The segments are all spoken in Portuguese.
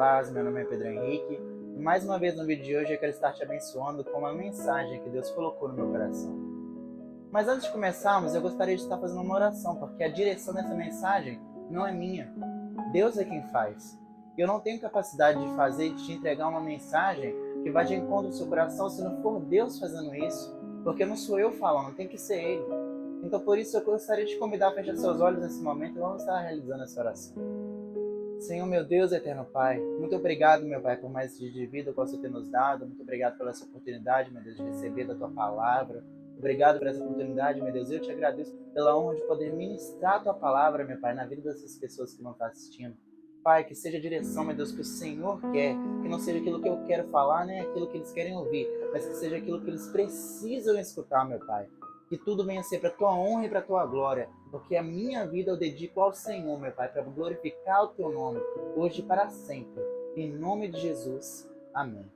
paz, meu nome é Pedro Henrique e mais uma vez no vídeo de hoje eu quero estar te abençoando com uma mensagem que Deus colocou no meu coração. Mas antes de começarmos, eu gostaria de estar fazendo uma oração, porque a direção dessa mensagem não é minha. Deus é quem faz. Eu não tenho capacidade de fazer e de te entregar uma mensagem que vai de encontro ao seu coração se não for Deus fazendo isso, porque não sou eu falando, tem que ser Ele. Então por isso eu gostaria de te convidar a fechar seus olhos nesse momento e vamos estar realizando essa oração. Senhor, meu Deus, eterno Pai, muito obrigado, meu Pai, por mais esse dia de vida que você tem nos dado. Muito obrigado pela essa oportunidade, meu Deus, de receber da Tua Palavra. Obrigado por essa oportunidade, meu Deus. Eu te agradeço pela honra de poder ministrar a Tua Palavra, meu Pai, na vida dessas pessoas que não estão assistindo. Pai, que seja a direção, meu Deus, que o Senhor quer, que não seja aquilo que eu quero falar, nem aquilo que eles querem ouvir, mas que seja aquilo que eles precisam escutar, meu Pai. Que tudo venha ser para a Tua honra e para a Tua glória, porque a minha vida eu dedico ao Senhor, meu Pai, para glorificar o Teu nome, hoje e para sempre. Em nome de Jesus. Amém.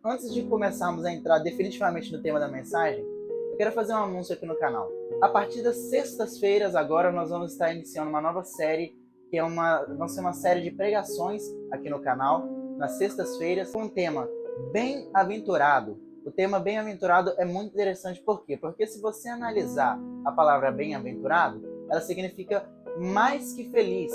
Antes de começarmos a entrar definitivamente no tema da mensagem, eu quero fazer um anúncio aqui no canal. A partir das sextas-feiras, agora, nós vamos estar iniciando uma nova série, que vai ser uma série de pregações aqui no canal, nas sextas-feiras, com o tema Bem-aventurado. O tema bem-aventurado é muito interessante, por quê? Porque se você analisar a palavra bem-aventurado, ela significa mais que feliz.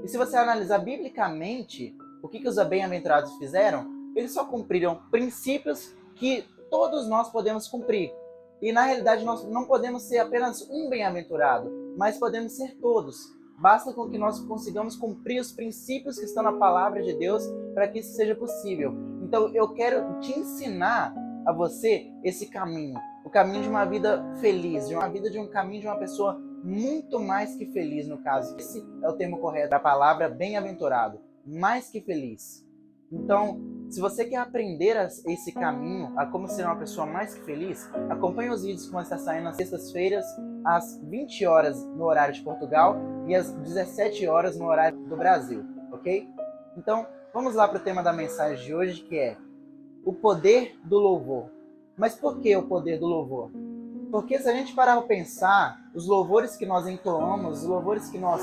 E se você analisar biblicamente, o que os bem-aventurados fizeram? Eles só cumpriram princípios que todos nós podemos cumprir. E na realidade nós não podemos ser apenas um bem-aventurado, mas podemos ser todos. Basta com que nós consigamos cumprir os princípios que estão na palavra de Deus para que isso seja possível. Então eu quero te ensinar a você esse caminho, o caminho de uma vida feliz, de uma vida de um caminho de uma pessoa muito mais que feliz, no caso. Esse é o termo correto da palavra bem-aventurado, mais que feliz. Então, se você quer aprender esse caminho, a como ser uma pessoa mais que feliz, acompanhe os vídeos que vão estar saindo nas sextas-feiras, às 20 horas no horário de Portugal e às 17 horas no horário do Brasil, ok? Então, vamos lá para o tema da mensagem de hoje, que é o poder do louvor. Mas por que o poder do louvor? Porque se a gente parar para pensar, os louvores que nós entoamos, os louvores que nós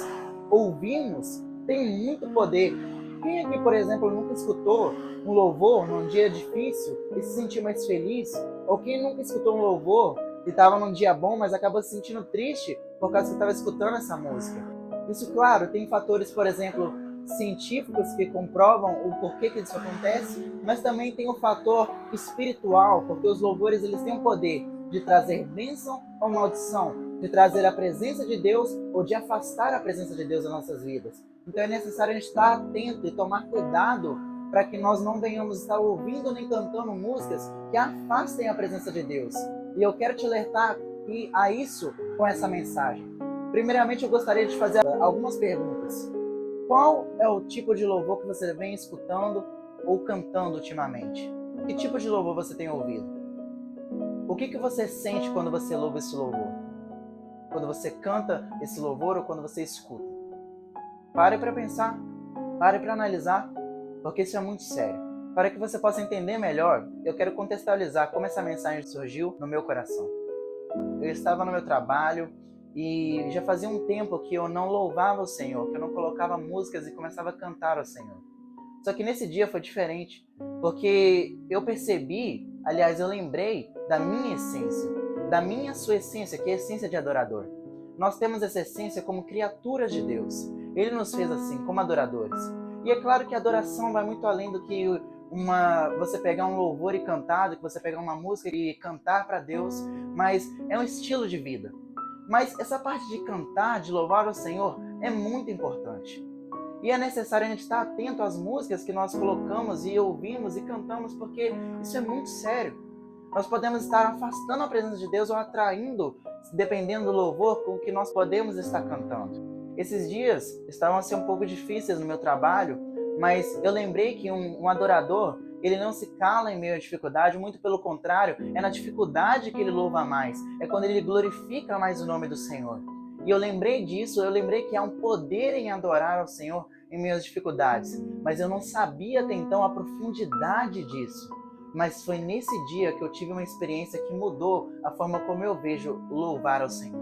ouvimos, têm muito poder. Quem aqui, por exemplo, nunca escutou um louvor num dia difícil e se sentiu mais feliz? Ou quem nunca escutou um louvor e estava num dia bom, mas acabou se sentindo triste por causa que estava escutando essa música? Isso, claro, tem fatores, por exemplo, científicos que comprovam o porquê que isso acontece, mas também tem o fator espiritual, porque os louvores eles têm o poder de trazer bênção ou maldição, de trazer a presença de Deus ou de afastar a presença de Deus das nossas vidas. Então é necessário a gente estar atento e tomar cuidado para que nós não venhamos estar ouvindo nem cantando músicas que afastem a presença de Deus. E eu quero te alertar a isso com essa mensagem. Primeiramente, eu gostaria de fazer algumas perguntas. Qual é o tipo de louvor que você vem escutando ou cantando ultimamente? Que tipo de louvor você tem ouvido? O que você sente quando você louva esse louvor? Quando você canta esse louvor ou quando você escuta? Pare para pensar, pare para analisar, porque isso é muito sério. Para que você possa entender melhor, eu quero contextualizar como essa mensagem surgiu no meu coração. Eu estava no meu trabalho e já fazia um tempo que eu não louvava o Senhor, que eu não colocava músicas e começava a cantar ao Senhor. Só que nesse dia foi diferente, porque eu percebi, aliás, eu lembrei da minha essência, da minha sua essência, que é a essência de adorador. Nós temos essa essência como criaturas de Deus. Ele nos fez assim, como adoradores. E é claro que a adoração vai muito além do que você pegar um louvor e cantar, do que você pegar uma música e cantar para Deus, mas é um estilo de vida. Mas essa parte de cantar, de louvar o Senhor, é muito importante. E é necessário a gente estar atento às músicas que nós colocamos e ouvimos e cantamos, porque isso é muito sério. Nós podemos estar afastando a presença de Deus ou atraindo, dependendo do louvor, com o que nós podemos estar cantando. Esses dias estavam a ser um pouco difíceis no meu trabalho, mas eu lembrei que um adorador, ele não se cala em meio à dificuldade, muito pelo contrário, é na dificuldade que ele louva mais, é quando ele glorifica mais o nome do Senhor. E eu lembrei disso, eu lembrei que há um poder em adorar ao Senhor em meio às dificuldades, mas eu não sabia até então a profundidade disso. Mas foi nesse dia que eu tive uma experiência que mudou a forma como eu vejo louvar ao Senhor.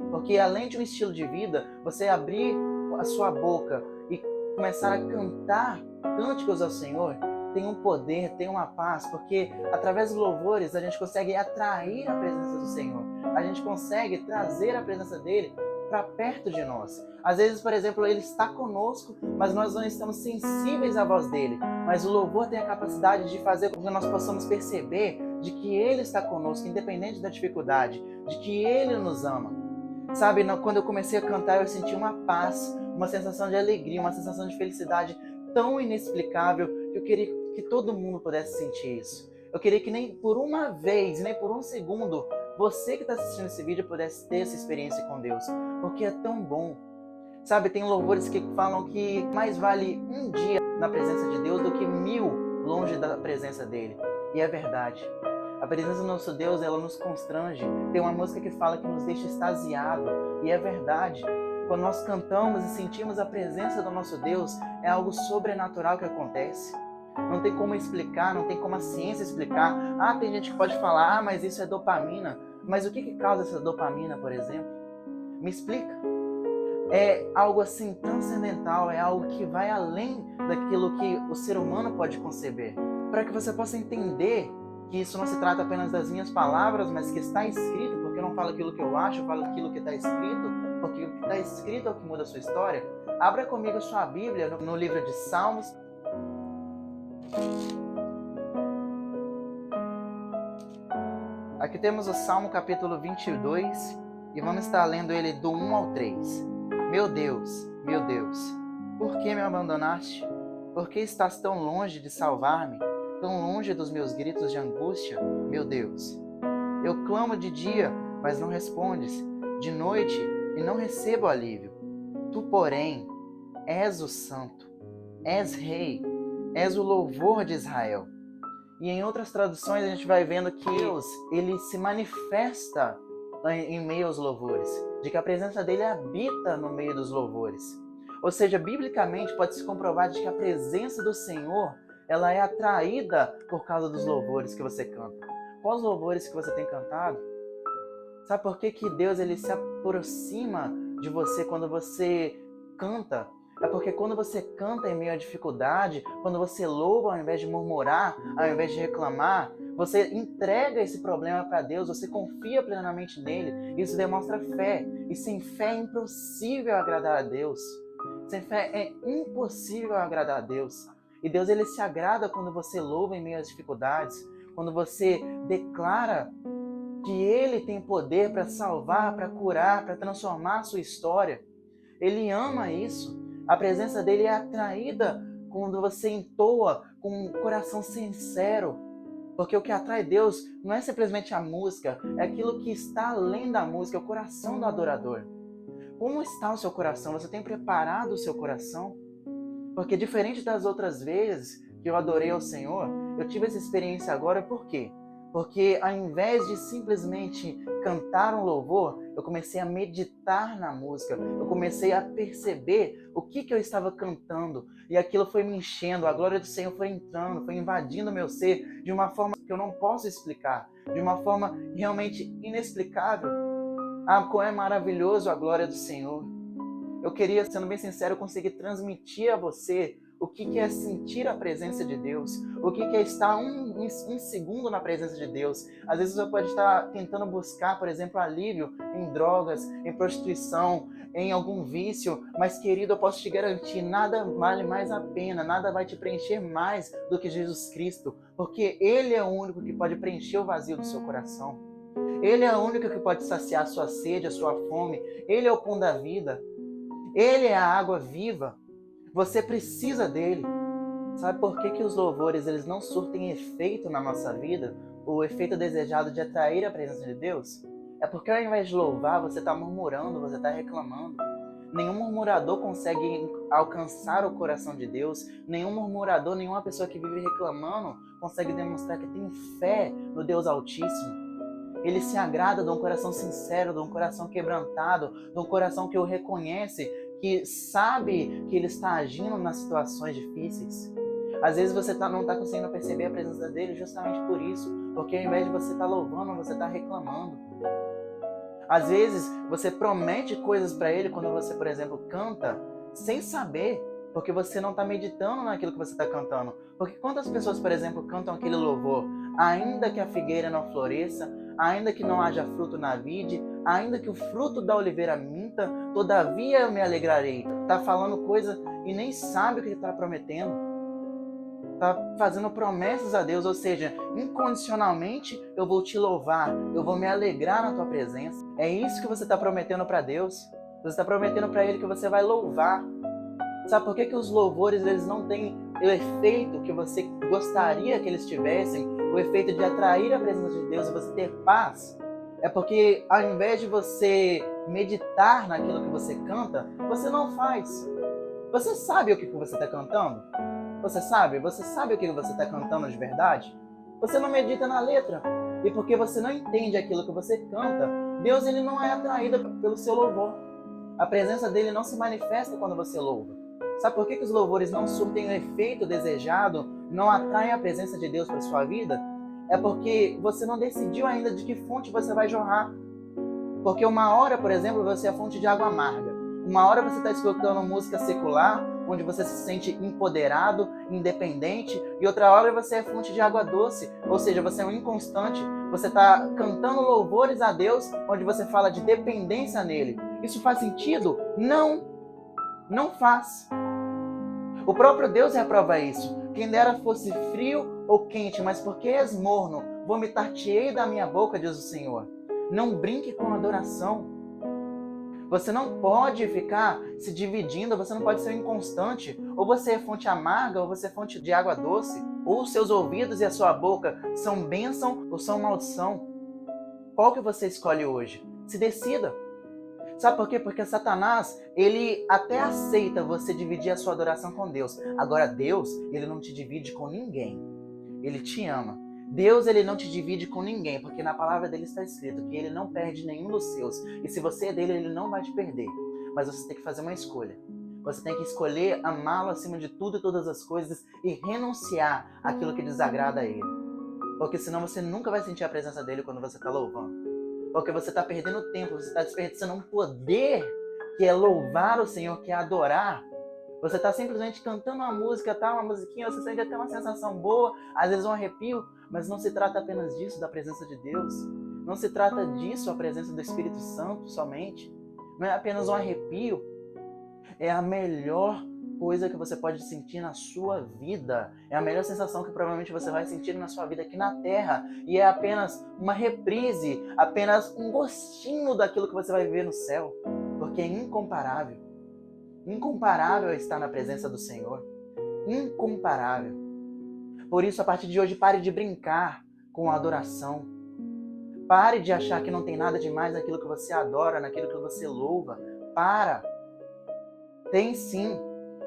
Porque além de um estilo de vida, você abrir a sua boca e começar a cantar cânticos ao Senhor, tem um poder, tem uma paz, porque através dos louvores a gente consegue atrair a presença do Senhor. A gente consegue trazer a presença dele para perto de nós. Às vezes, por exemplo, ele está conosco, mas nós não estamos sensíveis à voz dele. Mas o louvor tem a capacidade de fazer com que nós possamos perceber de que ele está conosco, independente da dificuldade, de que ele nos ama. Sabe, quando eu comecei a cantar, eu senti uma paz, uma sensação de alegria, uma sensação de felicidade tão inexplicável que eu queria que todo mundo pudesse sentir isso. Eu queria que nem por uma vez, nem por um segundo, você que está assistindo esse vídeo pudesse ter essa experiência com Deus, porque é tão bom. Sabe, tem louvores que falam que mais vale um dia na presença de Deus do que 1000 longe da presença dele. E é verdade. A presença do nosso Deus, ela nos constrange. Tem uma música que fala que nos deixa extasiado. E é verdade. Quando nós cantamos e sentimos a presença do nosso Deus, é algo sobrenatural que acontece. Não tem como explicar, não tem como a ciência explicar. Tem gente que pode falar, mas isso é dopamina. Mas o que causa essa dopamina, por exemplo? Me explica. É algo assim transcendental, é algo que vai além daquilo que o ser humano pode conceber. Para que você possa entender que isso não se trata apenas das minhas palavras, mas que está escrito, porque eu não falo aquilo que eu acho, eu falo aquilo que está escrito, porque o que está escrito é o que muda a sua história. Abra comigo a sua Bíblia no livro de Salmos. Aqui temos o Salmo capítulo 22 e vamos estar lendo ele do 1 ao 3. Meu Deus, por que me abandonaste? Por que estás tão longe de salvar-me? Tão longe dos meus gritos de angústia? Meu Deus. Eu clamo de dia, mas não respondes, de noite e não recebo alívio. Tu, porém, és o Santo, és Rei, és o louvor de Israel. E em outras traduções a gente vai vendo que Deus, ele se manifesta em meio aos louvores, de que a presença dele habita no meio dos louvores. Ou seja, biblicamente pode-se comprovar de que a presença do Senhor, ela é atraída por causa dos louvores que você canta. Quais louvores que você tem cantado? Sabe por que Deus ele se aproxima de você quando você canta? É porque quando você canta em meio à dificuldade, quando você louva ao invés de murmurar, ao invés de reclamar, você entrega esse problema para Deus, você confia plenamente nele. Isso demonstra fé. E sem fé é impossível agradar a Deus. Sem fé é impossível agradar a Deus. E Deus ele se agrada quando você louva em meio às dificuldades, quando você declara que ele tem poder para salvar, para curar, para transformar a sua história. Ele ama isso. A presença dele é atraída quando você entoa com um coração sincero. Porque o que atrai Deus não é simplesmente a música, é aquilo que está além da música, é o coração do adorador. Como está o seu coração? Você tem preparado o seu coração? Porque diferente das outras vezes que eu adorei ao Senhor, eu tive essa experiência agora, por quê? Porque ao invés de simplesmente cantar um louvor, eu comecei a meditar na música, eu comecei a perceber o que eu estava cantando, e aquilo foi me enchendo, a glória do Senhor foi entrando, foi invadindo o meu ser de uma forma que eu não posso explicar, de uma forma realmente inexplicável. Como é maravilhoso a glória do Senhor. Eu queria, sendo bem sincero, conseguir transmitir a você o que é sentir a presença de Deus, o que é estar um segundo na presença de Deus. Às vezes você pode estar tentando buscar, por exemplo, alívio em drogas, em prostituição, em algum vício, mas querido, eu posso te garantir, nada vale mais a pena, nada vai te preencher mais do que Jesus Cristo, porque Ele é o único que pode preencher o vazio do seu coração. Ele é o único que pode saciar a sua sede, a sua fome. Ele é o pão da vida. Ele é a água viva. Você precisa dele. Sabe por que os louvores eles não surtem efeito na nossa vida? O efeito desejado de atrair a presença de Deus? É porque ao invés de louvar, você está murmurando, você está reclamando. Nenhum murmurador consegue alcançar o coração de Deus. Nenhum murmurador, nenhuma pessoa que vive reclamando consegue demonstrar que tem fé no Deus Altíssimo. Ele se agrada de um coração sincero, de um coração quebrantado, de um coração que o reconhece, que sabe que ele está agindo nas situações difíceis. Às vezes você não está conseguindo perceber a presença dele justamente por isso, porque ao invés de você estar louvando, você está reclamando. Às vezes você promete coisas para ele quando você, por exemplo, canta, sem saber Porque você não está meditando naquilo que você está cantando. Porque quantas pessoas, por exemplo, cantam aquele louvor, ainda que a figueira não floresça, ainda que não haja fruto na vide, ainda que o fruto da oliveira minta, todavia eu me alegrarei. Está falando coisa e nem sabe o que está prometendo. Está fazendo promessas a Deus, ou seja, incondicionalmente eu vou te louvar, eu vou me alegrar na tua presença. É isso que você está prometendo para Deus. Você está prometendo para Ele que você vai louvar. Sabe por que os louvores eles não têm o efeito que você gostaria que eles tivessem, o efeito de atrair a presença de Deus e você ter paz? É porque ao invés de você meditar naquilo que você canta, você não faz. Você sabe o que você está cantando? Você sabe? Você sabe o que você está cantando de verdade? Você não medita na letra. E porque você não entende aquilo que você canta, Deus ele não é atraído pelo seu louvor. A presença dele não se manifesta quando você louva. Sabe por que os louvores não surtem o efeito desejado, não atraem a presença de Deus para sua vida? É porque você não decidiu ainda de que fonte você vai jorrar. Porque uma hora, por exemplo, você é fonte de água amarga. Uma hora você está escutando música secular, onde você se sente empoderado, independente, e outra hora você é fonte de água doce, ou seja, você é um inconstante. Você está cantando louvores a Deus, onde você fala de dependência nele. Isso faz sentido? Não, não faz. O próprio Deus reprova isso. Quem dera fosse frio ou quente, mas porque és morno, vomitar-te-ei da minha boca, diz o Senhor. Não brinque com adoração. Você não pode ficar se dividindo, você não pode ser inconstante. Ou você é fonte amarga, ou você é fonte de água doce. Ou os seus ouvidos e a sua boca são bênção ou são maldição. Qual que você escolhe hoje? Se decida. Sabe por quê? Porque Satanás, ele até aceita você dividir a sua adoração com Deus. Agora Deus, ele não te divide com ninguém. Ele te ama. Deus, ele não te divide com ninguém, porque na palavra dele está escrito que ele não perde nenhum dos seus. E se você é dele, ele não vai te perder. Mas você tem que fazer uma escolha. Você tem que escolher amá-lo acima de tudo e todas as coisas e renunciar àquilo que desagrada a ele. Porque senão você nunca vai sentir a presença dele quando você está louvando. Porque você está perdendo tempo, você está desperdiçando um poder que é louvar o Senhor, que é adorar. Você está simplesmente cantando uma música, tá? Uma musiquinha, você sente até uma sensação boa, às vezes um arrepio, mas não se trata apenas disso, da presença de Deus. Não se trata disso, a presença do Espírito Santo somente. Não é apenas um arrepio, é a melhor coisa que você pode sentir na sua vida. É a melhor sensação que provavelmente você vai sentir na sua vida aqui na Terra. E é apenas uma reprise, apenas um gostinho daquilo que você vai viver no céu. Porque é incomparável. Incomparável estar na presença do Senhor. Incomparável. Por isso, a partir de hoje, pare de brincar com a adoração. Pare de achar que não tem nada demais naquilo que você adora, naquilo que você louva. Para. Tem sim.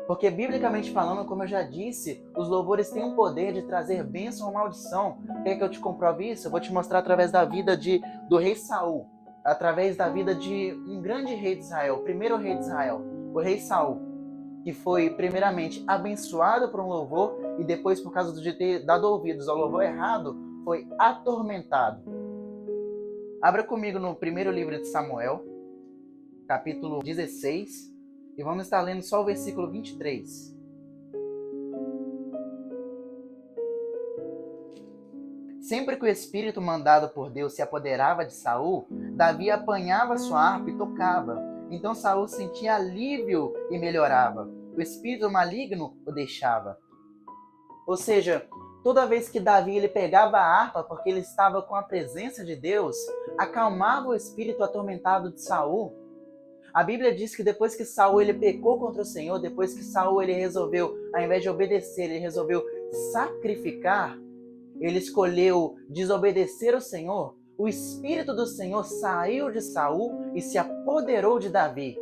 Porque, biblicamente falando, como eu já disse, os louvores têm o poder de trazer bênção ou maldição. Quer que eu te comprove isso? Eu vou te mostrar através da vida do rei Saul. Através da vida de um grande rei de Israel, o primeiro rei de Israel, o rei Saul, que foi primeiramente abençoado por um louvor e depois, por causa de ter dado ouvidos ao louvor errado, foi atormentado. Abra comigo no primeiro livro de Samuel, capítulo 16, e vamos estar lendo só o versículo 23. Sempre que o espírito mandado por Deus se apoderava de Saul, Davi apanhava sua harpa e tocava. Então Saul sentia alívio e melhorava. O espírito maligno o deixava. Ou seja, toda vez que Davi ele pegava a harpa porque ele estava com a presença de Deus, acalmava o espírito atormentado de Saul. A Bíblia diz que depois que Saul ele pecou contra o Senhor, depois que Saul ele resolveu, ao invés de obedecer, ele resolveu sacrificar, ele escolheu desobedecer ao Senhor, o Espírito do Senhor saiu de Saul e se apoderou de Davi.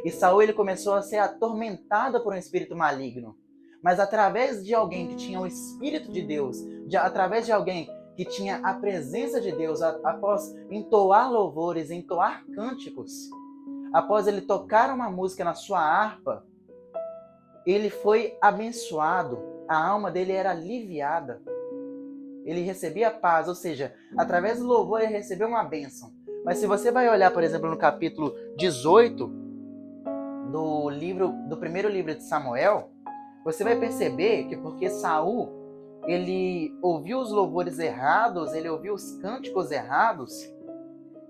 E Saul ele começou a ser atormentado por um espírito maligno. Mas através de alguém que tinha o Espírito de Deus, através de alguém que tinha a presença de Deus, após entoar louvores, entoar cânticos, após ele tocar uma música na sua harpa, ele foi abençoado, a alma dele era aliviada. Ele recebia paz, ou seja, através do louvor ele recebeu uma bênção. Mas se você vai olhar, por exemplo, no capítulo 18 do primeiro livro de Samuel, você vai perceber que porque Saul, ele ouviu os louvores errados, ele ouviu os cânticos errados,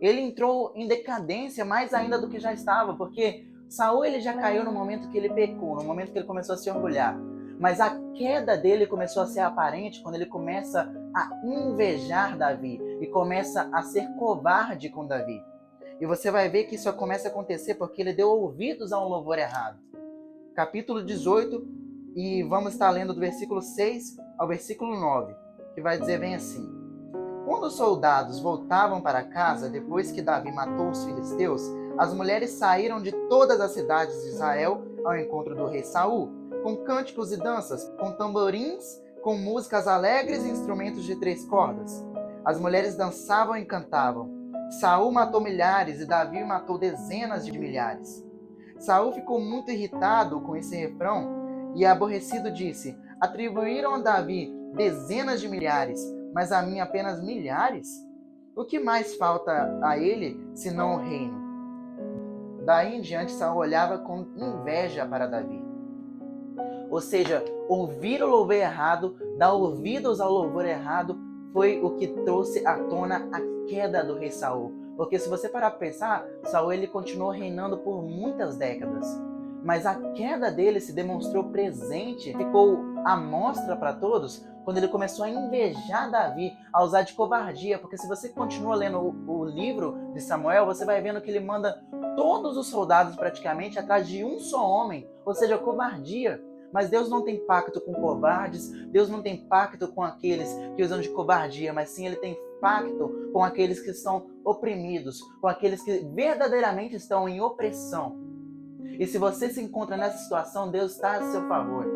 ele entrou em decadência mais ainda do que já estava, porque Saul ele já caiu no momento que ele pecou, no momento que ele começou a se orgulhar. Mas a queda dele começou a ser aparente quando ele começa a invejar Davi e começa a ser covarde com Davi. E você vai ver que isso começa a acontecer porque ele deu ouvidos a um louvor errado. Capítulo 18, e vamos estar lendo do versículo 6 ao versículo 9, que vai dizer bem assim: Quando os soldados voltavam para casa, depois que Davi matou os filisteus, as mulheres saíram de todas as cidades de Israel ao encontro do rei Saul, com cânticos e danças, com tamborins, com músicas alegres e instrumentos de 3 cordas. As mulheres dançavam e cantavam. Saul matou milhares e Davi matou dezenas de milhares. Saul ficou muito irritado com esse refrão e, aborrecido, disse: Atribuíram a Davi dezenas de milhares, mas a mim apenas milhares? O que mais falta a ele, senão o reino? Daí em diante, Saul olhava com inveja para Davi. Ou seja, ouvir o louvor errado, dar ouvidos ao louvor errado, foi o que trouxe à tona a queda do rei Saul. Porque se você parar para pensar, Saul ele continuou reinando por muitas décadas. Mas a queda dele se demonstrou presente, ficou à mostra para todos, quando ele começou a invejar Davi, a usar de covardia. Porque se você continua lendo o livro de Samuel, você vai vendo que ele manda todos os soldados praticamente atrás de um só homem, ou seja, covardia. Mas Deus não tem pacto com covardes, Deus não tem pacto com aqueles que usam de covardia, mas sim Ele tem pacto com aqueles que estão oprimidos, com aqueles que verdadeiramente estão em opressão. E se você se encontra nessa situação, Deus está a seu favor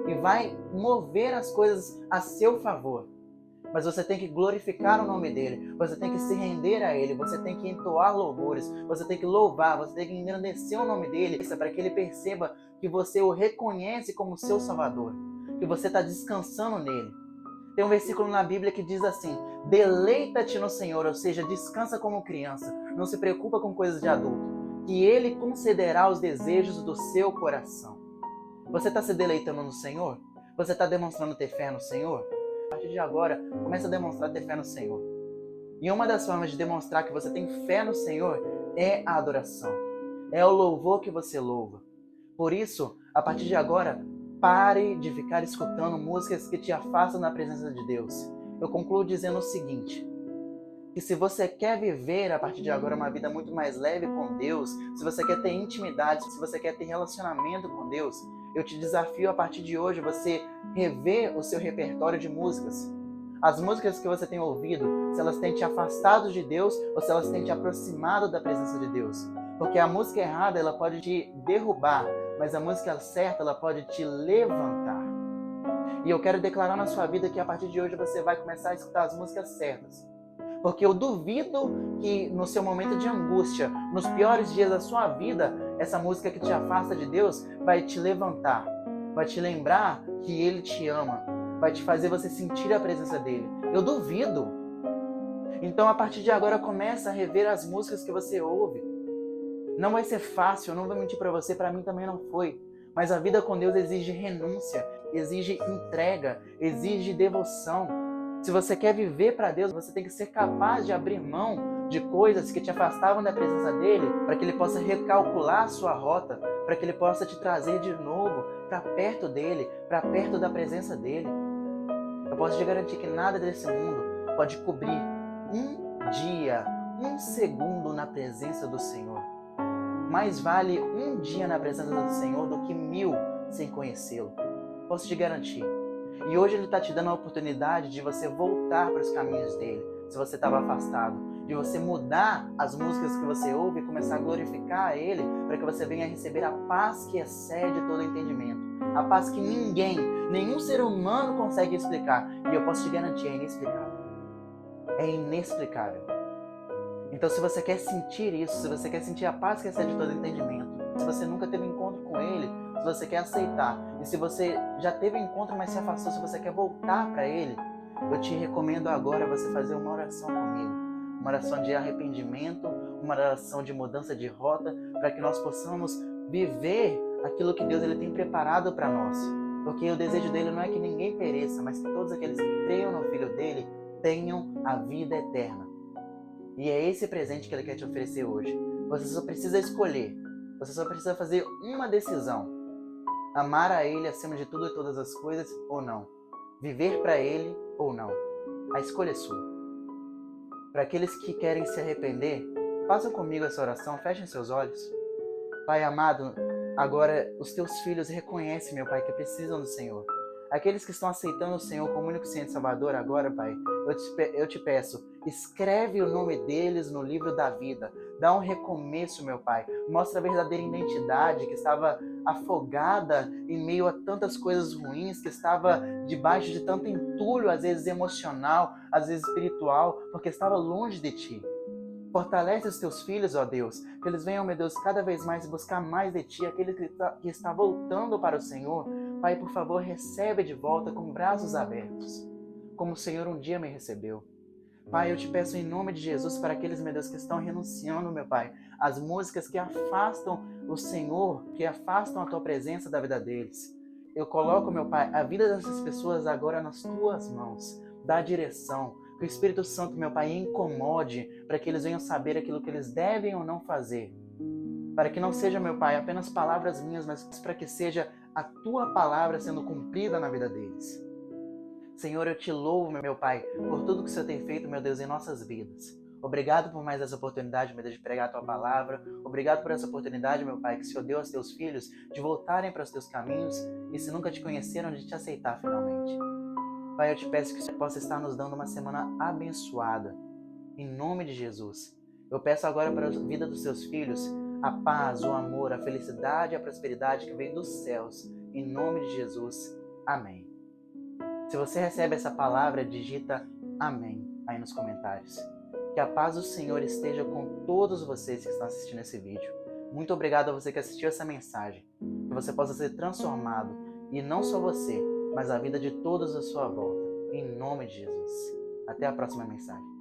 e vai mover as coisas a seu favor. Mas você tem que glorificar o nome dele, você tem que se render a ele, você tem que entoar louvores, você tem que louvar, você tem que engrandecer o nome dele, para que ele perceba que você o reconhece como seu Salvador, que você está descansando nele. Tem um versículo na Bíblia que diz assim: deleita-te no Senhor, ou seja, descansa como criança, não se preocupa com coisas de adulto, que ele concederá os desejos do seu coração. Você está se deleitando no Senhor? Você está demonstrando ter fé no Senhor? A partir de agora, comece a demonstrar ter fé no Senhor. E uma das formas de demonstrar que você tem fé no Senhor é a adoração. É o louvor que você louva. Por isso, a partir de agora, pare de ficar escutando músicas que te afastam da presença de Deus. Eu concluo dizendo o seguinte: que se você quer viver a partir de agora uma vida muito mais leve com Deus, se você quer ter intimidade, se você quer ter relacionamento com Deus, eu te desafio a partir de hoje você rever o seu repertório de músicas. As músicas que você tem ouvido, se elas têm te afastado de Deus ou se elas têm te aproximado da presença de Deus. Porque a música errada, ela pode te derrubar, mas a música certa, ela pode te levantar. E eu quero declarar na sua vida que a partir de hoje você vai começar a escutar as músicas certas. Porque eu duvido que no seu momento de angústia, nos piores dias da sua vida, essa música que te afasta de Deus vai te levantar, vai te lembrar que Ele te ama, vai te fazer você sentir a presença dEle. Eu duvido. Então, a partir de agora, começa a rever as músicas que você ouve. Não vai ser fácil, eu não vou mentir para você, para mim também não foi. Mas a vida com Deus exige renúncia, exige entrega, exige devoção. Se você quer viver para Deus, você tem que ser capaz de abrir mão de coisas que te afastavam da presença dEle, para que Ele possa recalcular a sua rota, para que Ele possa te trazer de novo para perto dEle, para perto da presença dEle. Eu posso te garantir que nada desse mundo pode cobrir um dia, um segundo na presença do Senhor. Mais vale um dia na presença do Senhor do que 1000 sem conhecê-lo. Posso te garantir. E hoje Ele está te dando a oportunidade de você voltar para os caminhos dEle, se você estava afastado. De você mudar as músicas que você ouve e começar a glorificar a Ele, para que você venha receber a paz que excede todo entendimento. A paz que ninguém, nenhum ser humano consegue explicar. E eu posso te garantir, é inexplicável. É inexplicável. Então, se você quer sentir isso, se você quer sentir a paz que excede todo entendimento, se você nunca teve encontro com Ele, se você quer aceitar, e se você já teve encontro, mas se afastou, se você quer voltar para Ele, eu te recomendo agora você fazer uma oração comigo. Uma oração de arrependimento, uma oração de mudança de rota, para que nós possamos viver aquilo que Deus ele tem preparado para nós. Porque o desejo dele não é que ninguém pereça, mas que todos aqueles que creiam no Filho dele tenham a vida eterna. E é esse presente que ele quer te oferecer hoje. Você só precisa escolher. Você só precisa fazer uma decisão. Amar a ele acima de tudo e todas as coisas ou não. Viver para ele ou não. A escolha é sua. Para aqueles que querem se arrepender, façam comigo essa oração, fechem seus olhos. Pai amado, agora os teus filhos reconhecem, meu Pai, que precisam do Senhor. Aqueles que estão aceitando o Senhor como único Senhor e Salvador agora, Pai, eu te peço, escreve o nome deles no livro da vida. Dá um recomeço, meu Pai. Mostra a verdadeira identidade que estava afogada em meio a tantas coisas ruins, que estava debaixo de tanto entulho, às vezes emocional, às vezes espiritual, porque estava longe de Ti. Fortalece os teus filhos, ó Deus, que eles venham, meu Deus, cada vez mais buscar mais de Ti, aquele que está voltando para o Senhor. Pai, por favor, recebe de volta com braços abertos, como o Senhor um dia me recebeu. Pai, eu te peço em nome de Jesus para aqueles, meu Deus, que estão renunciando, meu Pai, às músicas que afastam o Senhor, que afastam a Tua presença da vida deles. Eu coloco, meu Pai, a vida dessas pessoas agora nas Tuas mãos. Dá direção. Que o Espírito Santo, meu Pai, incomode para que eles venham saber aquilo que eles devem ou não fazer. Para que não seja, meu Pai, apenas palavras minhas, mas para que seja a Tua palavra sendo cumprida na vida deles. Senhor, eu te louvo, meu Pai, por tudo que o Senhor tem feito, meu Deus, em nossas vidas. Obrigado por mais essa oportunidade, meu Deus, de pregar a Tua palavra. Obrigado por essa oportunidade, meu Pai, que o Senhor deu aos Teus filhos de voltarem para os Teus caminhos e, se nunca te conheceram, de te aceitar finalmente. Pai, eu te peço que o Senhor possa estar nos dando uma semana abençoada. Em nome de Jesus. Eu peço agora para a vida dos seus filhos a paz, o amor, a felicidade e a prosperidade que vem dos céus. Em nome de Jesus. Amém. Se você recebe essa palavra, digita amém aí nos comentários. Que a paz do Senhor esteja com todos vocês que estão assistindo esse vídeo. Muito obrigado a você que assistiu essa mensagem. Que você possa ser transformado. E não só você, mas a vida de todos à sua volta. Em nome de Jesus. Até a próxima mensagem.